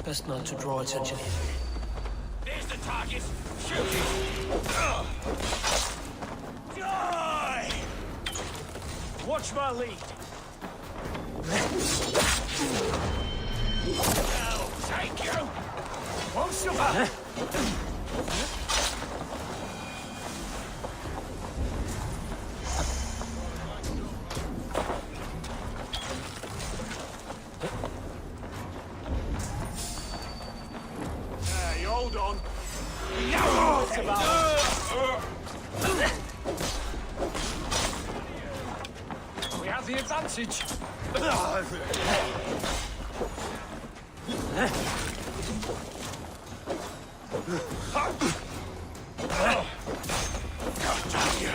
Best not to draw attention. There's the target. Shoot it. Die! Watch my lead. I'll take you. Won't survive. Hold on. Now it's about. We have the advantage. God damn you.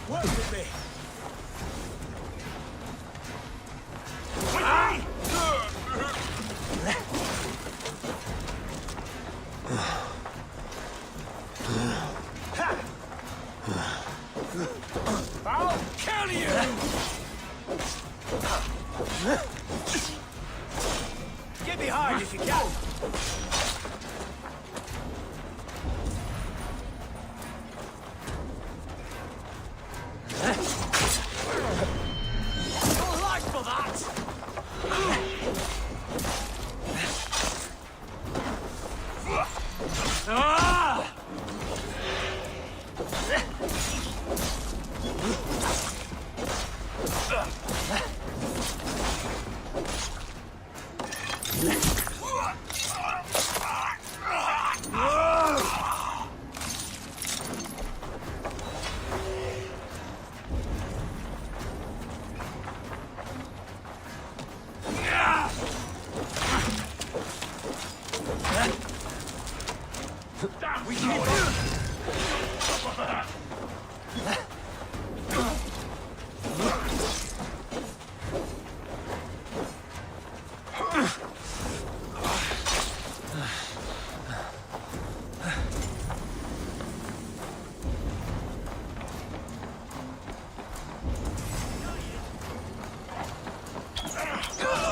Work with me. I'll kill you. Get behind if you can. We keep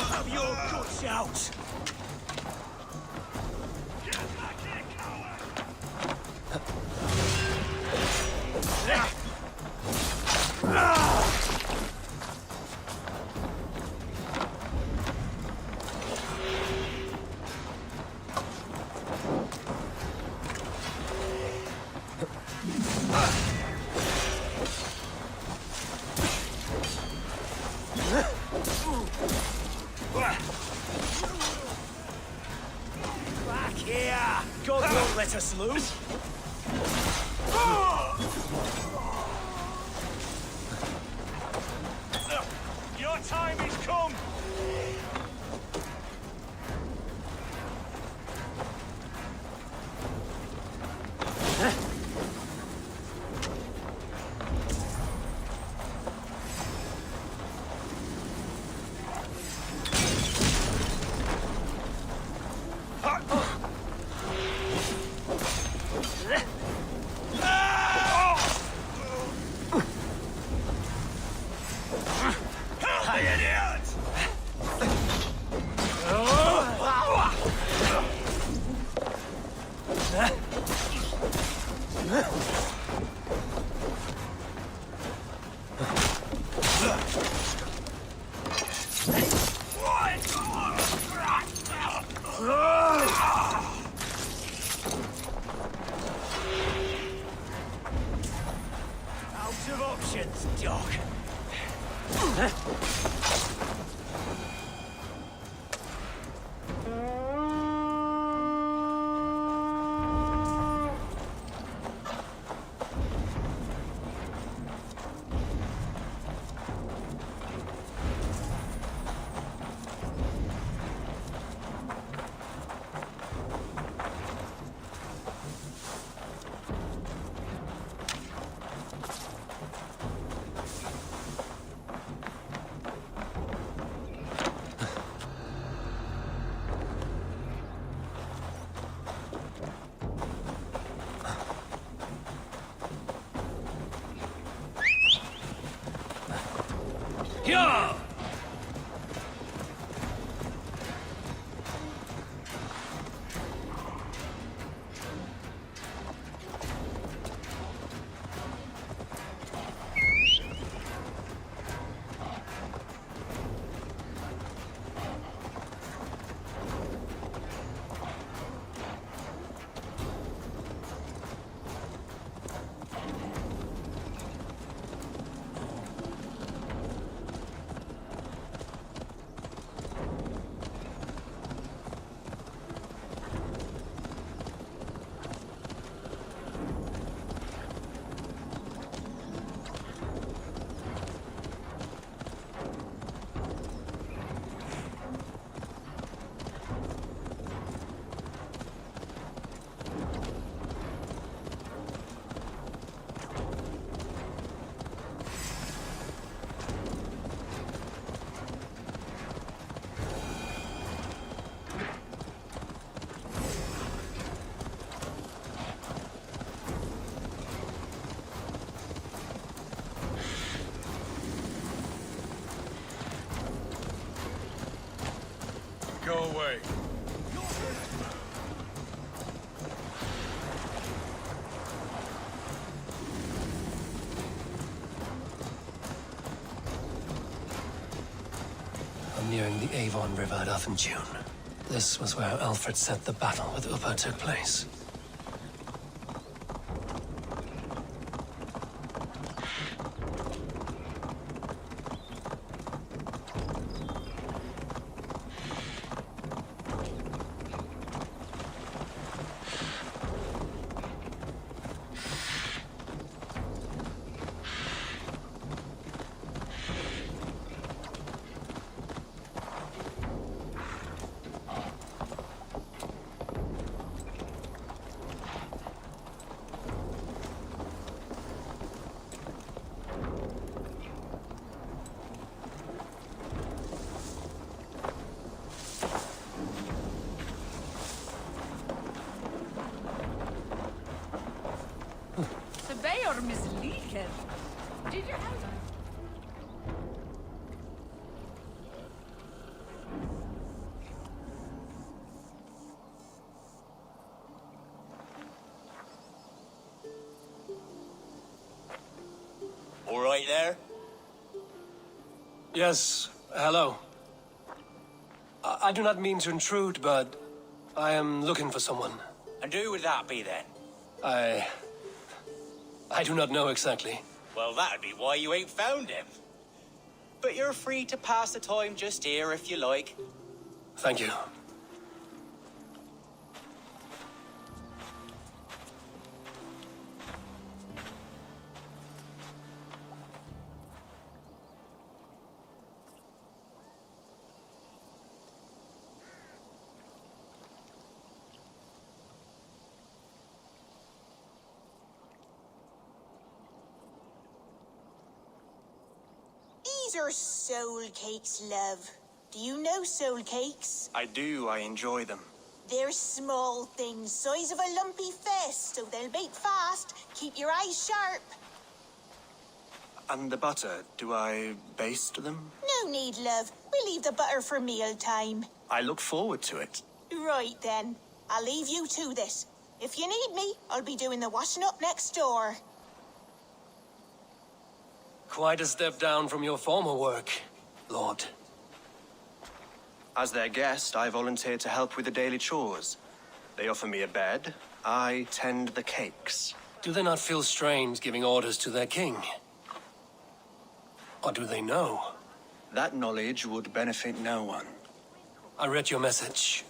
have your guts out. Back here! God won't let us loose! Your time is come! Out of options. Patience, Doc. Yeah! Go away. I'm nearing the Avon River at Uffenjune. This was where Alfred said the battle with Uppa took place. Surveyor Miss Leaker. Did you have All right there? Yes, hello. I do not mean to intrude, but I am looking for someone. And who would that be then? I do not know exactly. Well, that'd be why you ain't found him. But you're free to pass the time just here if you like. Thank you. These are soul cakes, love. Do you know soul cakes? I do. I enjoy them. They're small things, size of a lumpy fist, so they'll bake fast. Keep your eyes sharp. And the butter, do I baste them? No need, love. We'll leave the butter for mealtime. I look forward to it. Right then. I'll leave you to this. If you need me, I'll be doing the washing up next door. Quite a step down from your former work, Lord. As their guest, I volunteered to help with the daily chores. They offer me a bed. I tend the cakes. Do they not feel strange giving orders to their king? What do they know? That knowledge would benefit no one. I read your message.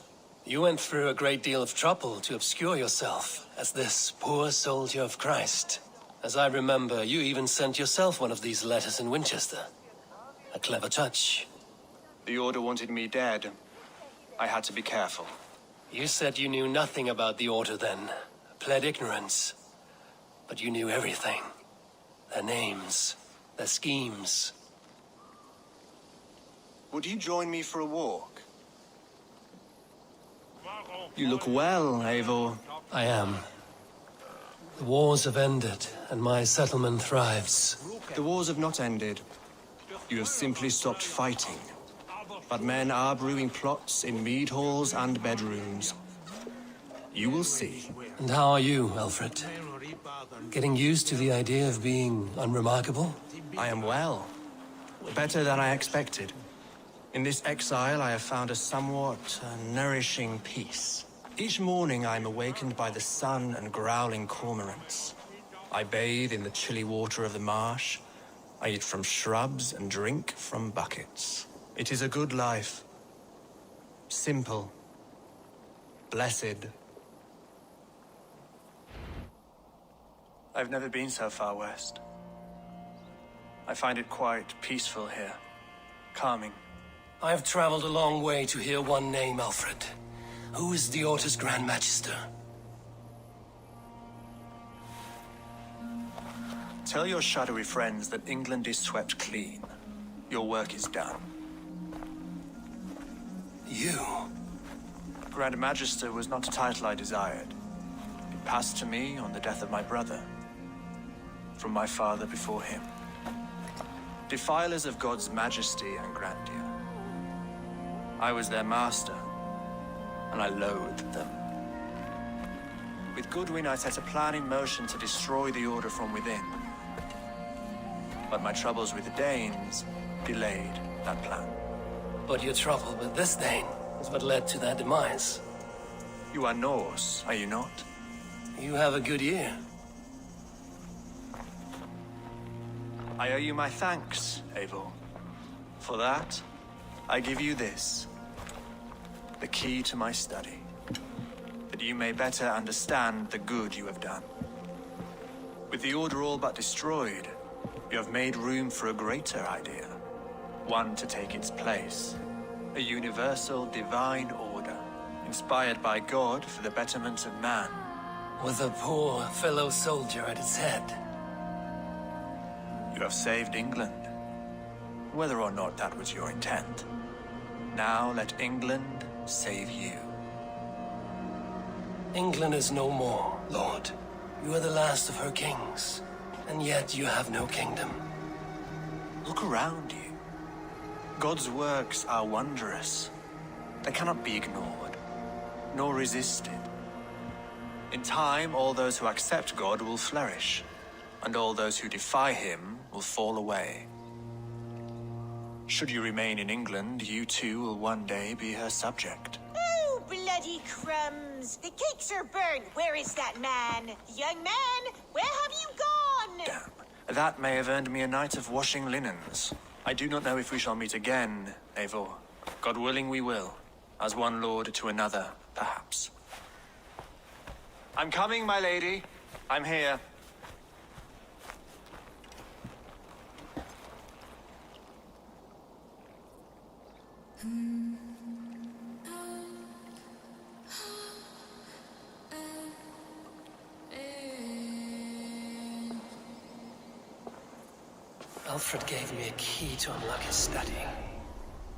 You went through a great deal of trouble to obscure yourself as this poor soldier of Christ. As I remember, you even sent yourself one of these letters in Winchester. A clever touch. The Order wanted me dead. I had to be careful. You said you knew nothing about the Order then. Pled ignorance. But you knew everything. Their names, their schemes. Would you join me for a walk? You look well, Eivor. I am. The wars have ended, and my settlement thrives. The wars have not ended. You have simply stopped fighting. But men are brewing plots in mead halls and bedrooms. You will see. And how are you, Alfred? Getting used to the idea of being unremarkable? I am well. Better than I expected. In this exile, I have found a somewhat nourishing peace. Each morning, I am awakened by the sun and growling cormorants. I bathe in the chilly water of the marsh. I eat from shrubs and drink from buckets. It is a good life. Simple. Blessed. I've never been so far west. I find it quite peaceful here. Calming. I have traveled a long way to hear one name, Alfred. Who is the Order's Grand Magister? Tell your shadowy friends that England is swept clean. Your work is done. You? Grand Magister was not a title I desired. It passed to me on the death of my brother. From my father before him. Defilers of God's majesty and grandeur. I was their master, and I loathed them. With Goodwin, I set a plan in motion to destroy the Order from within. But my troubles with the Danes delayed that plan. But your trouble with this Dane is what led to their demise. You are Norse, are you not? You have a good ear. I owe you my thanks, Eivor. For that, I give you this. The key to my study. That you may better understand the good you have done. With the Order all but destroyed, you have made room for a greater idea. One to take its place. A universal divine order, inspired by God for the betterment of man. With a poor fellow soldier at its head. You have saved England, whether or not that was your intent. Now let England save you. England is no more, Lord. You are the last of her kings, and yet you have no kingdom. Look around you. God's works are wondrous. They cannot be ignored, nor resisted. In time, all those who accept God will flourish, and all those who defy him will fall away. Should you remain in England, you too will one day be her subject. Oh, bloody crumbs! The cakes are burned. Where is that man? Young man, where have you gone? Damn. That may have earned me a night of washing linens. I do not know if we shall meet again, Eivor. God willing, we will. As one lord to another, perhaps. I'm coming, my lady. I'm here. Alfred gave me a key to unlock his study.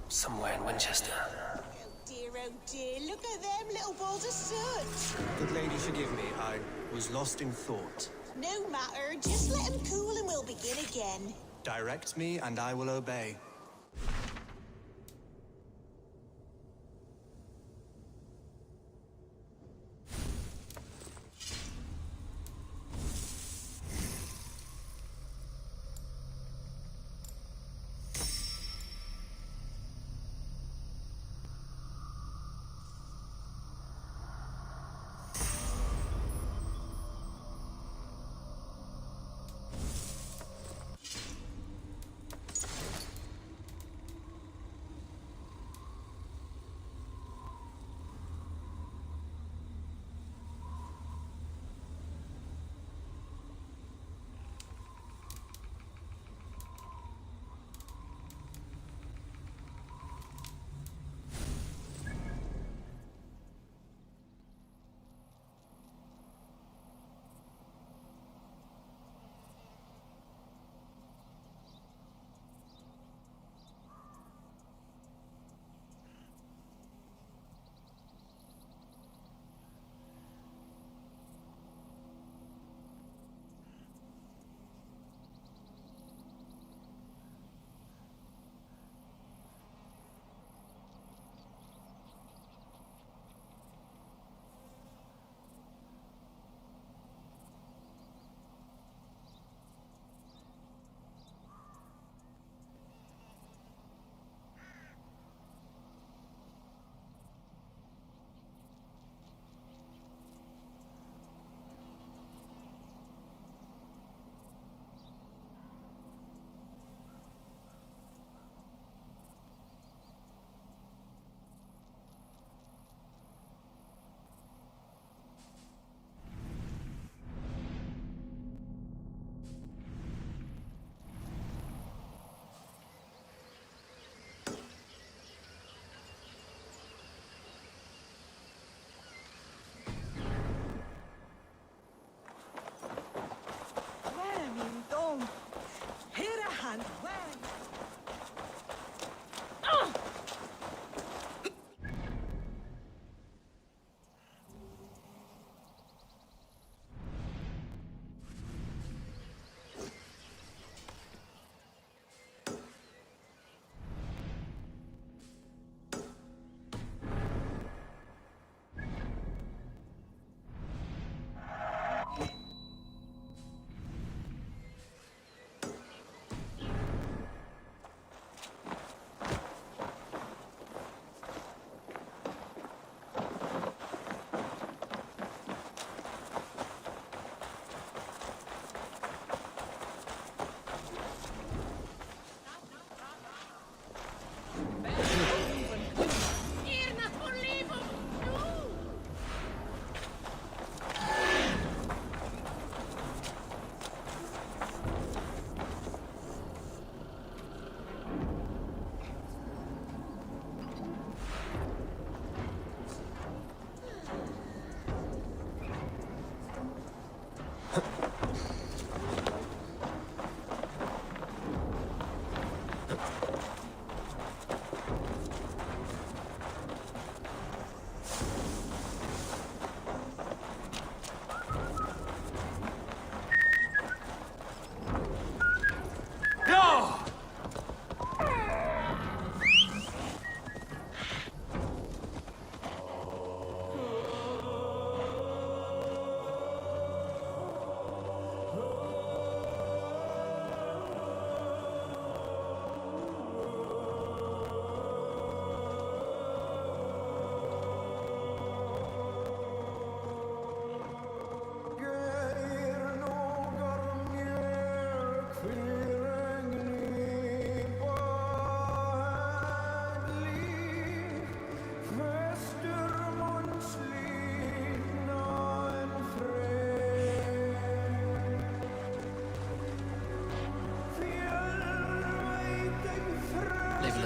Somewhere in Winchester. Oh dear, look at them little balls of soot. Good lady, forgive me. I was lost in thought. No matter, just let him cool and we'll begin again. Direct me, and I will obey.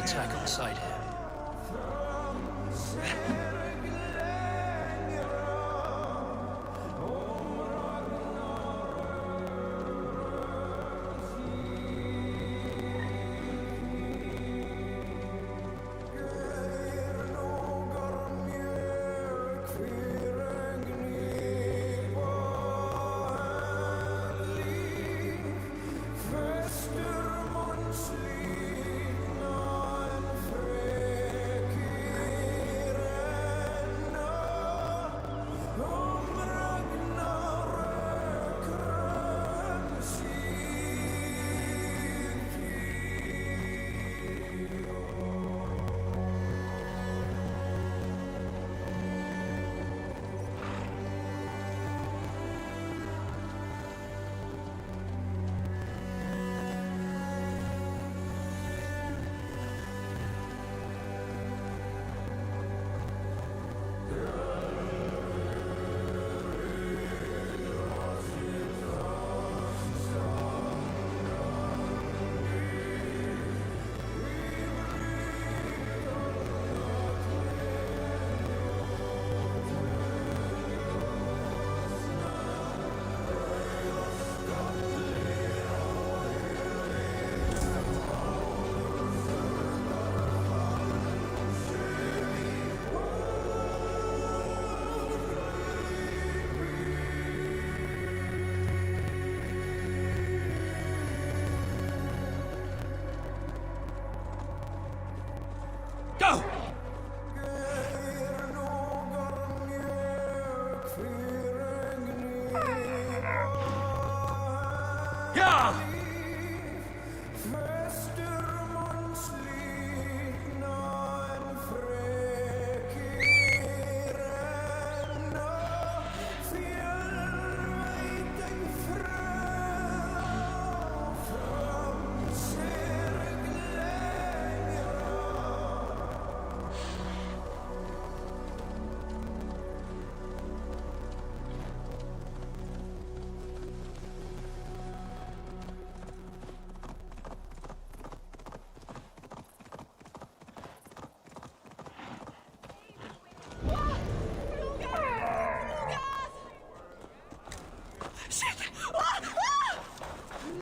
attack on sight here. Go! Yeah!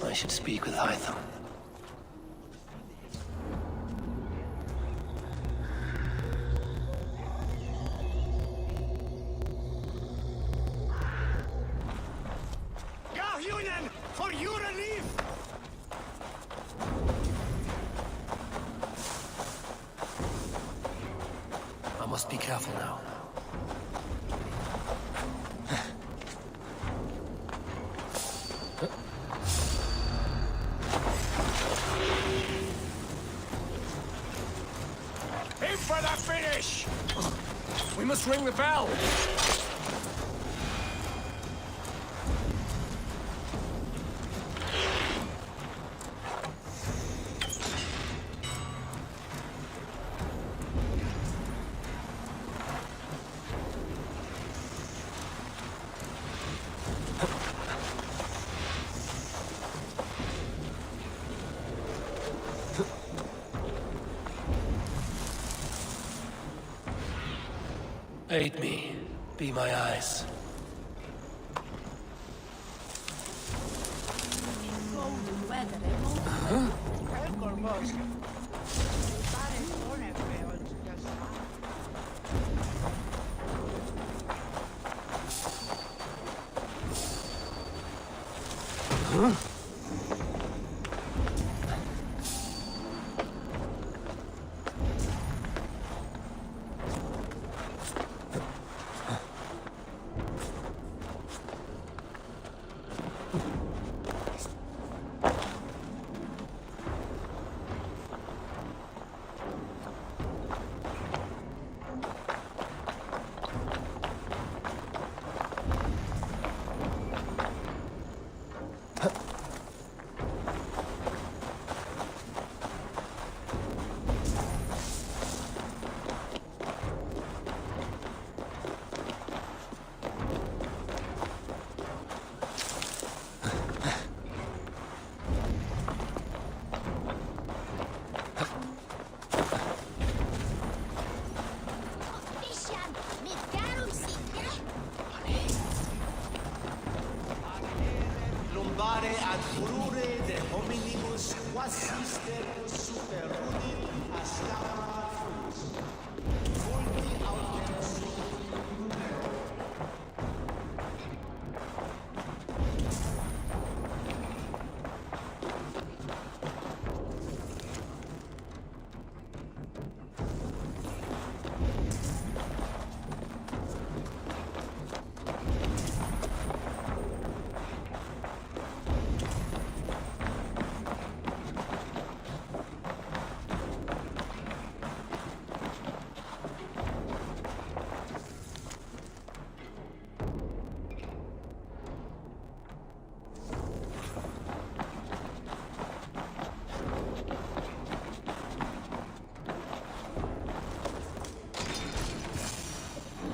I should speak with Hytham. Unien, for your relief! I must be careful now. Aim for the finish! We must ring the bell! Aid me. Be my eyes. Golden weather, Furore de hominibus quasis terus superunit astama fuis. Fulti autem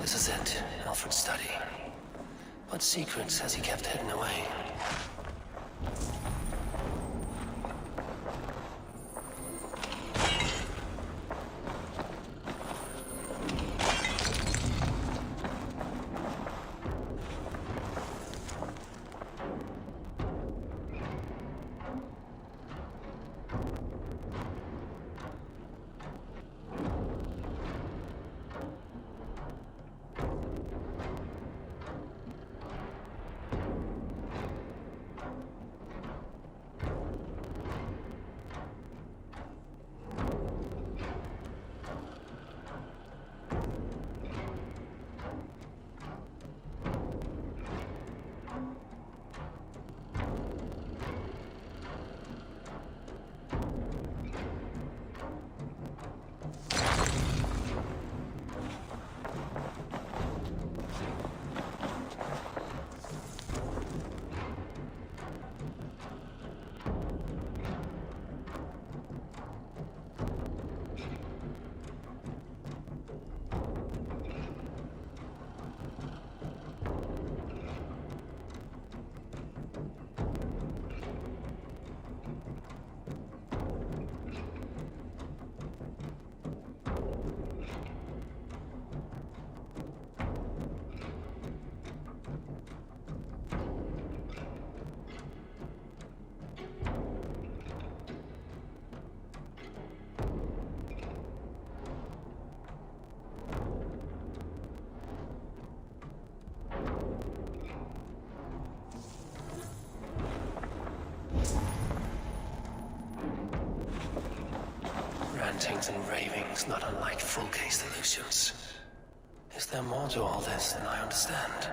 This is it, Alfred's study. What secrets has he kept hidden away? Rantings and ravings not unlike full-case illusions. Is there more to all this than I understand?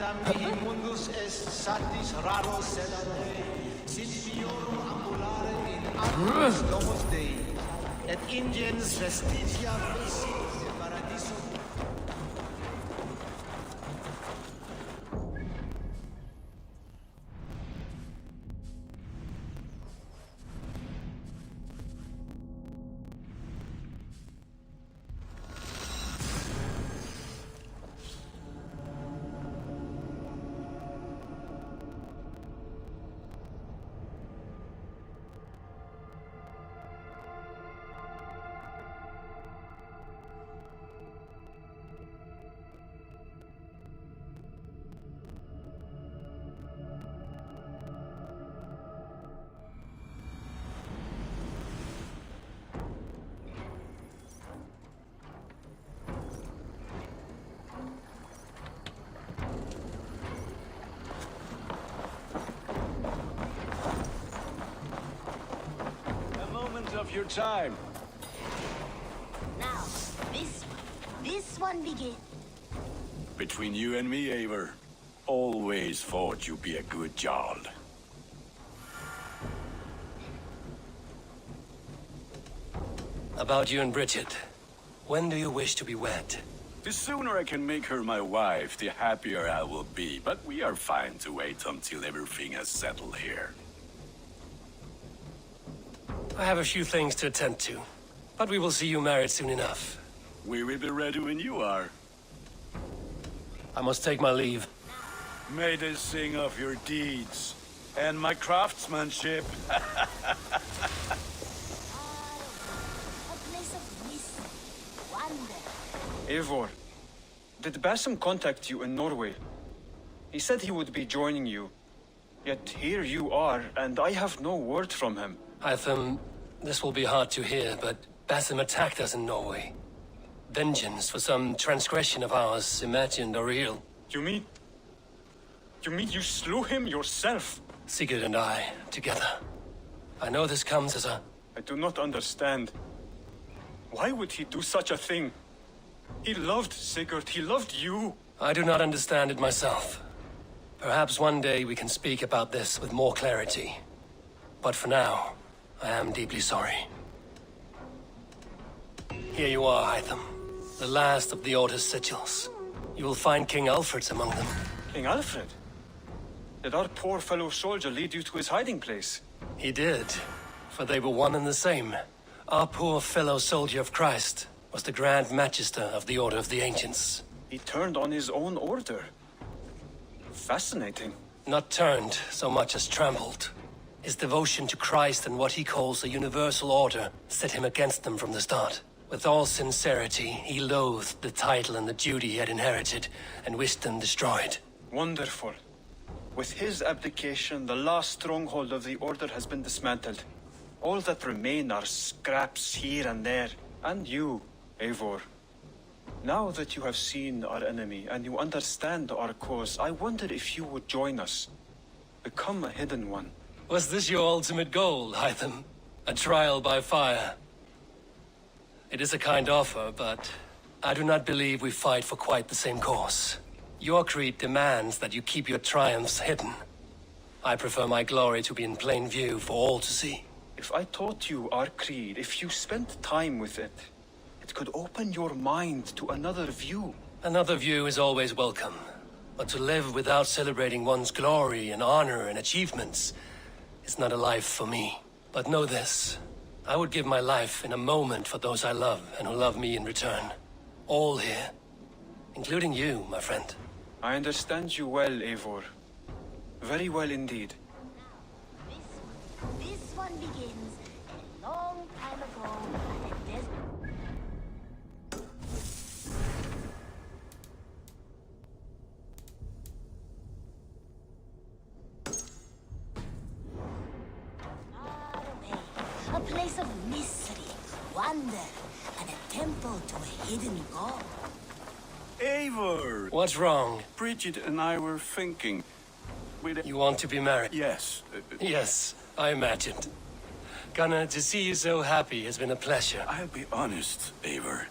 Quam mihi mundus est satis raro sedere, sit fiorum ambulare in arbis domus Dei, et ingens vestigia fecit de paradiso. Of your time. Now, this one begin. Between you and me, Eivor, always thought you'd be a good Jarl. About you and Bridget. When do you wish to be wed? The sooner I can make her my wife, the happier I will be. But we are fine to wait until everything has settled here. I have a few things to attend to, but we will see you married soon enough. We will be ready when you are. I must take my leave. May they sing of your deeds and my craftsmanship. A place of mystery, wonder. Eivor, did Basim contact you in Norway? He said he would be joining you. Yet here you are, and I have no word from him. Hytham, this will be hard to hear, but Basim attacked us in Norway. Vengeance for some transgression of ours, imagined or real. You mean you slew him yourself? Sigurd and I, together. I know this comes as a... I do not understand. Why would he do such a thing? He loved Sigurd, he loved you. I do not understand it myself. Perhaps one day we can speak about this with more clarity. But for now, I am deeply sorry. Here you are, Hytham. The last of the Order's sigils. You will find King Alfred's among them. King Alfred? Did our poor fellow soldier lead you to his hiding place? He did, for they were one and the same. Our poor fellow soldier of Christ was the Grand Magister of the Order of the Ancients. He turned on his own order. Fascinating. Not turned so much as trampled. His devotion to Christ and what he calls a universal order set him against them from the start. With all sincerity, he loathed the title and the duty he had inherited, and wished them destroyed. Wonderful. With his abdication, the last stronghold of the Order has been dismantled. All that remain are scraps here and there. And you, Eivor. Now that you have seen our enemy and you understand our cause, I wonder if you would join us. Become a hidden one. Was this your ultimate goal, Hytham? A trial by fire? It is a kind offer, but I do not believe we fight for quite the same cause. Your creed demands that you keep your triumphs hidden. I prefer my glory to be in plain view for all to see. If I taught you our creed, if you spent time with it, it could open your mind to another view. Another view is always welcome. But to live without celebrating one's glory and honor and achievements is not a life for me. But know this. I would give my life in a moment for those I love and who love me in return. All here. Including you, my friend. I understand you well, Eivor. Very well indeed. This one begins a long time ago at a desert. Far away, a place of mystery, wonder, and a temple to a hidden god. Eivor! What's wrong? Bridget and I were thinking. You want to be married? Yes. Yes, I imagined. Gunnar, to see you so happy has been a pleasure. I'll be honest, Eivor.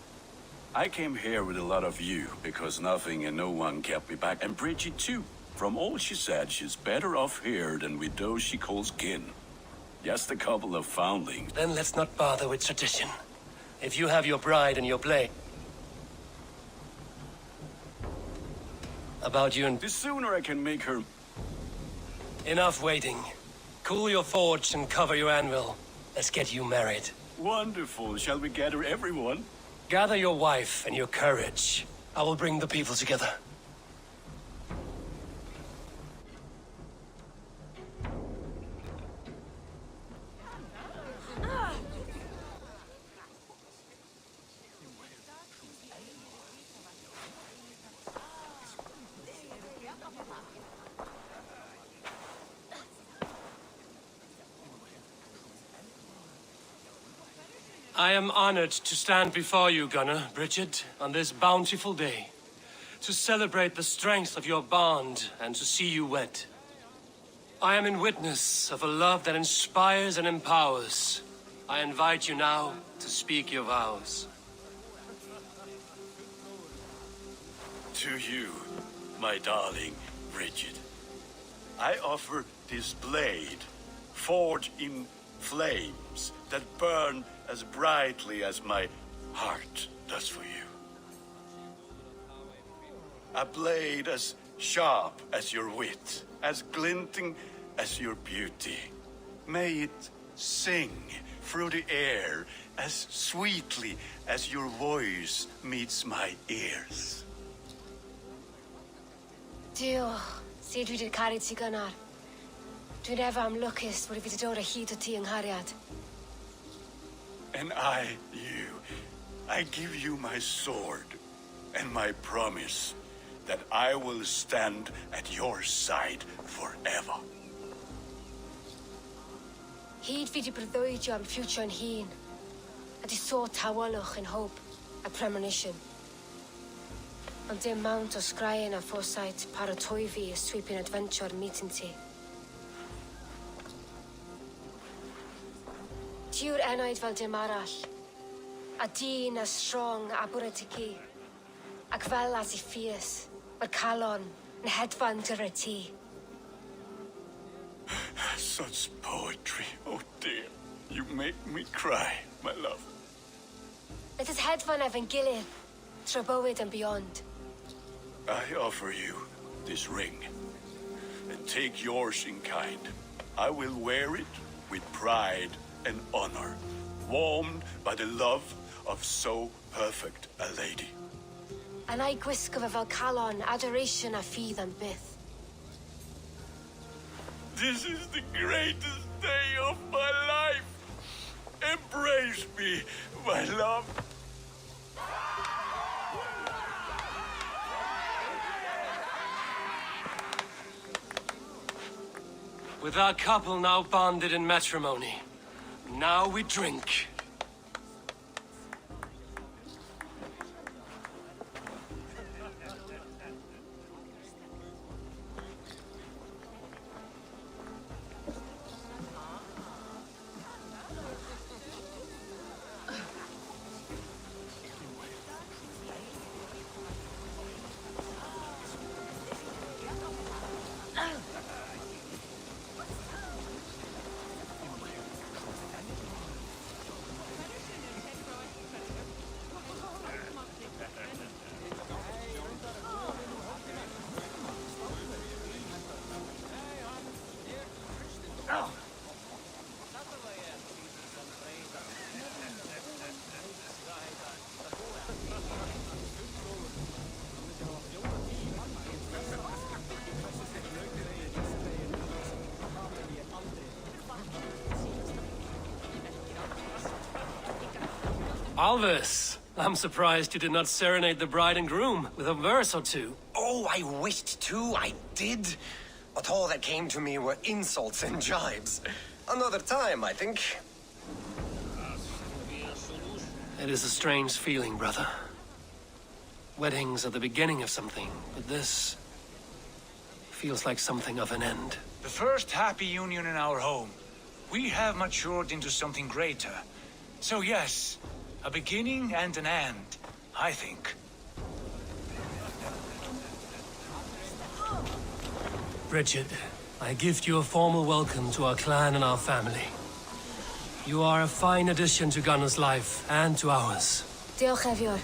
I came here with a lot of you because nothing and no one kept me back, and Bridget too. From all she said, she's better off here than with those she calls kin. Just a couple of foundlings. Then let's not bother with tradition. If you have your bride and your blade... About you and... The sooner I can make her... Enough waiting. Cool your forge and cover your anvil. Let's get you married. Wonderful. Shall we gather everyone? Gather your wife and your courage. I will bring the people together. I am honored to stand before you, Gunnar, Bridget, on this bountiful day, to celebrate the strength of your bond and to see you wed. I am in witness of a love that inspires and empowers. I invite you now to speak your vows. To you, my darling Bridget, I offer this blade, forged in flames that burn as brightly as my heart does for you. A blade as sharp as your wit, as glinting as your beauty. May it sing through the air as sweetly as your voice meets my ears. Dio, see dwi wedi caru ti gynnar. Dwi'n efo am lwcus bod I fi wedi dod o hyd o ti yng nghariad. And I give you my sword and my promise that I will stand at your side forever. Hyd fi wedi breuddwydio am ffiwtio yn hun, a di sôn tawelwch yn hope a premonition. Ond dim mount o sgraen a foresight paratoi fi a sweeping adventure meeting ti. Tiw'r enaid fel dim arall, a dyn as strong a bwrdd ti ci, ac fel as I ffies, mae'r calon yn hedfan dyr y ti. Such poetry, oh dear. You make me cry, my love. Let us hedfan efo'n gilydd, tro bywyd and beyond. I offer you this ring, and take yours in kind. I will wear it with pride and honor, warmed by the love of so perfect a lady. And I gwisgo fe fel calon, adoration a ffydd am byth. This is the greatest day of my life. Embrace me, my love. With our couple now bonded in matrimony, now we drink. Alvis, I'm surprised you did not serenade the bride and groom with a verse or two. Oh, I wished to, I did. But all that came to me were insults and jibes. Another time, I think. It is a strange feeling, brother. Weddings are the beginning of something, but this feels like something of an end. The first happy union in our home. We have matured into something greater. So yes, a beginning and an end, I think. Richard, I gift you a formal welcome to our clan and our family. You are a fine addition to Gunnar's life and to ours. Diolch, Evior.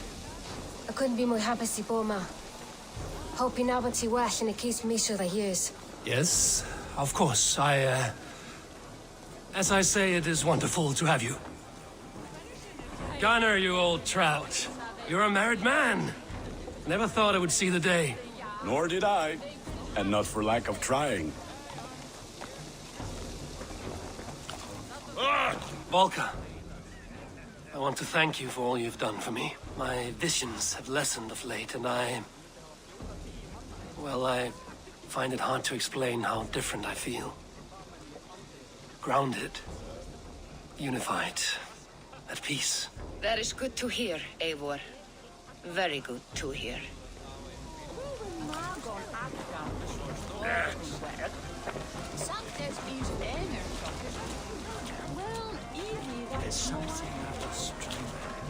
I couldn't be more happy to bo ma. Hope you nabod ti well in a case me sure that years. Yes, of course. As I say, it is wonderful to have you. Gunnar, you old trout. You're a married man. Never thought I would see the day. Nor did I. And not for lack of trying. Volker, I want to thank you for all you've done for me. My visions have lessened of late, and well, I find it hard to explain how different I feel. Grounded, unified, at peace. That is good to hear, Eivor. Very good to hear.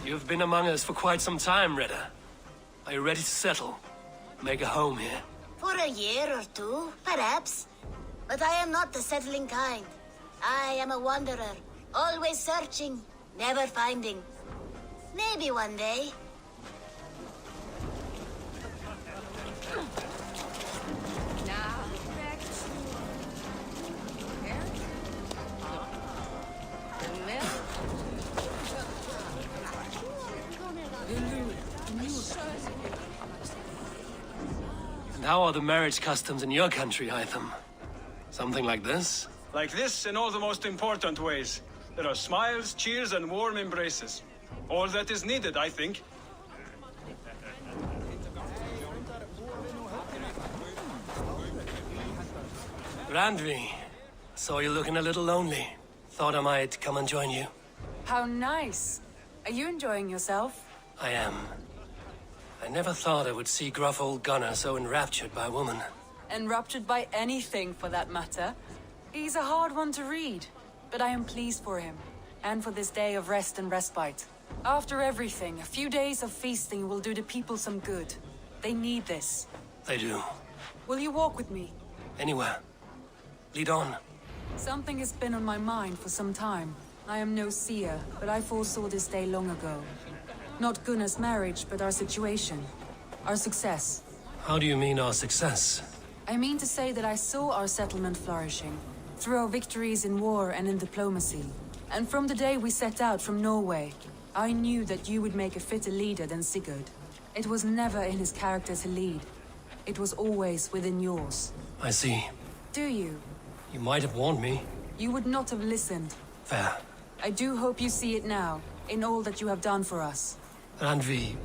You've been among us for quite some time, Redda. Are you ready to settle? Make a home here? For a year or two, perhaps. But I am not the settling kind. I am a wanderer, always searching, never finding. Maybe one day. And how are the marriage customs in your country, Hytham? Something like this? Like this in all the most important ways. There are smiles, cheers, and warm embraces. All that is needed, I think. Randvi, saw you looking a little lonely. Thought I might come and join you. How nice. Are you enjoying yourself? I am. I never thought I would see gruff old Gunnar so enraptured by a woman. Enraptured by anything, for that matter. He's a hard one to read, but I am pleased for him, and for this day of rest and respite. After everything, a few days of feasting will do the people some good. They need this. They do. Will you walk with me? Anywhere. Lead on. Something has been on my mind for some time. I am no seer, but I foresaw this day long ago. Not Gunnar's marriage, but our situation. Our success. How do you mean our success? I mean to say that I saw our settlement flourishing, through our victories in war and in diplomacy. And from the day we set out from Norway, I knew that you would make a fitter leader than Sigurd. It was never in his character to lead. It was always within yours. I see. Do you? You might have warned me. You would not have listened. Fair. I do hope you see it now, in all that you have done for us. Randvi,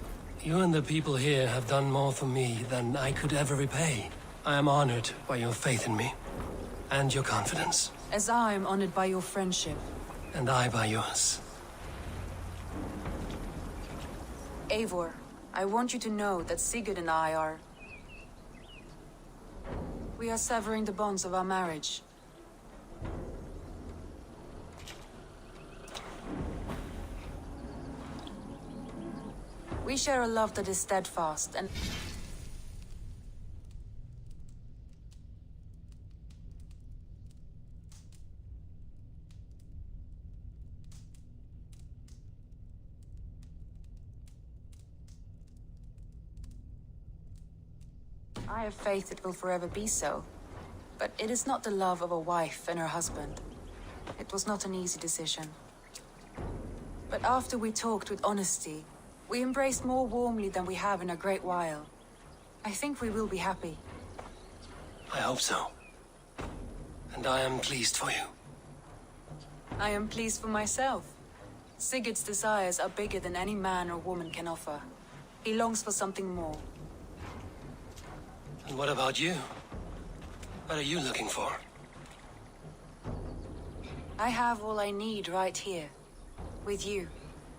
you and the people here have done more for me than I could ever repay. I am honored by your faith in me, and your confidence. As I am honored by your friendship. And I by yours. Eivor, I want you to know that Sigurd and I are... We are severing the bonds of our marriage. We share a love that is steadfast and... I have faith it will forever be so. But it is not the love of a wife and her husband. It was not an easy decision. But after we talked with honesty, we embraced more warmly than we have in a great while. I think we will be happy. I hope so. And I am pleased for you. I am pleased for myself. Sigurd's desires are bigger than any man or woman can offer. He longs for something more. And what about you? What are you looking for? I have all I need right here. With you.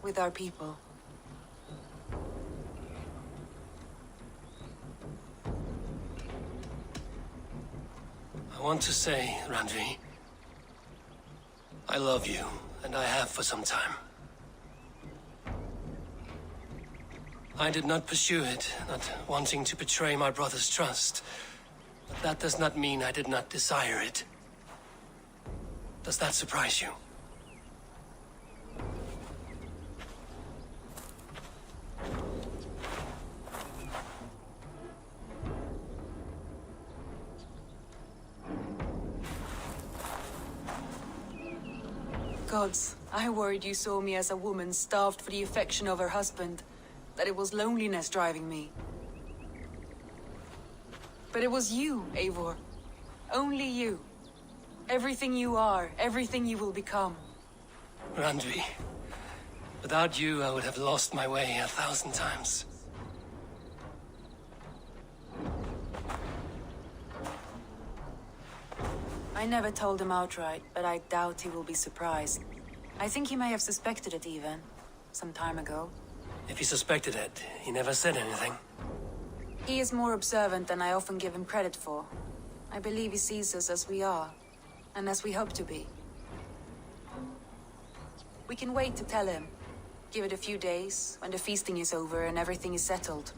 With our people. I want to say, Randvi, I love you, and I have for some time. I did not pursue it, not wanting to betray my brother's trust. But that does not mean I did not desire it. Does that surprise you? Gods, I worried you saw me as a woman starved for the affection of her husband. That it was loneliness driving me. But it was you, Eivor. Only you. Everything you are, everything you will become. Randvi, without you, I would have lost my way 1,000 times. I never told him outright, but I doubt he will be surprised. I think he may have suspected it even, some time ago. If he suspected it, he never said anything. He is more observant than I often give him credit for. I believe he sees us as we are, and as we hope to be. We can wait to tell him. Give it a few days, when the feasting is over and everything is settled.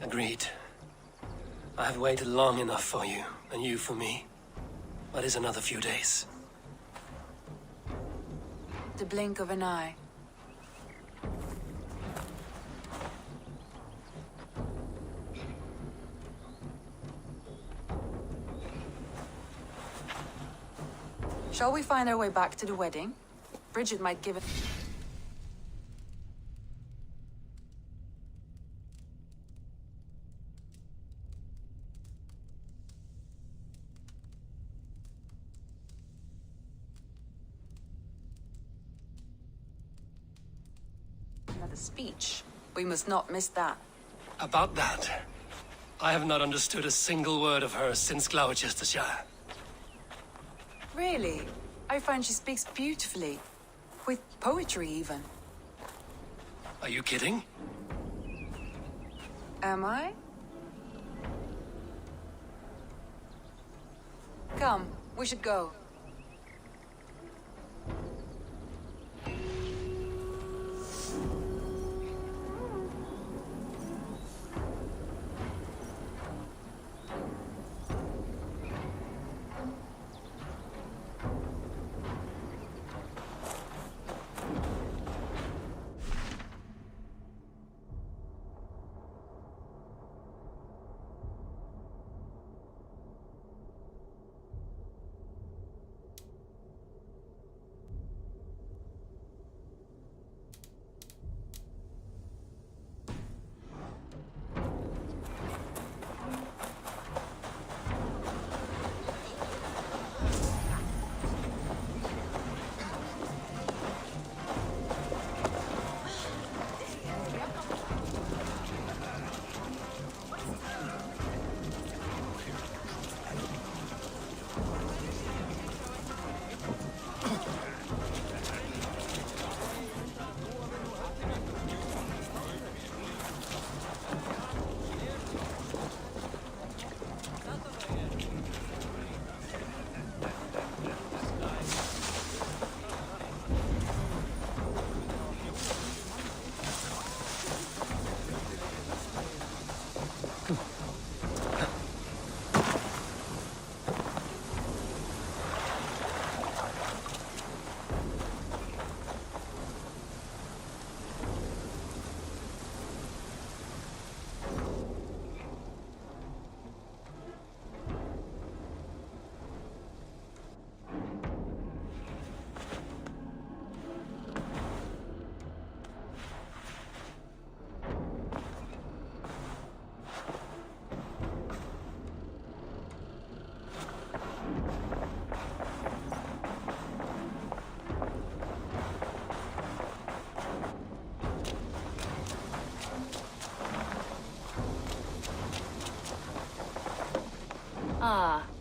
Agreed. I have waited long enough for you, and you for me. What is another few days? The blink of an eye. Shall we find our way back to the wedding? Bridget might give it... Another speech. We must not miss that. About that, I have not understood a single word of hers since Gloucestershire. Really? I find she speaks beautifully. With poetry, even. Are you kidding? Am I? Come, we should go.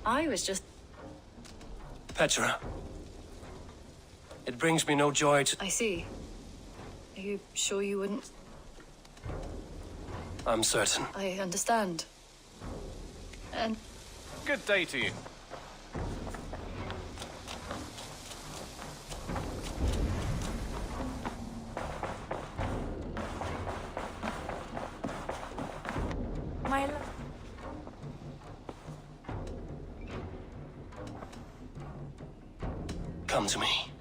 I was just... Petra. It brings me no joy to... I see. Are you sure you wouldn't? I'm certain. I understand. And... Good day to you. come to me.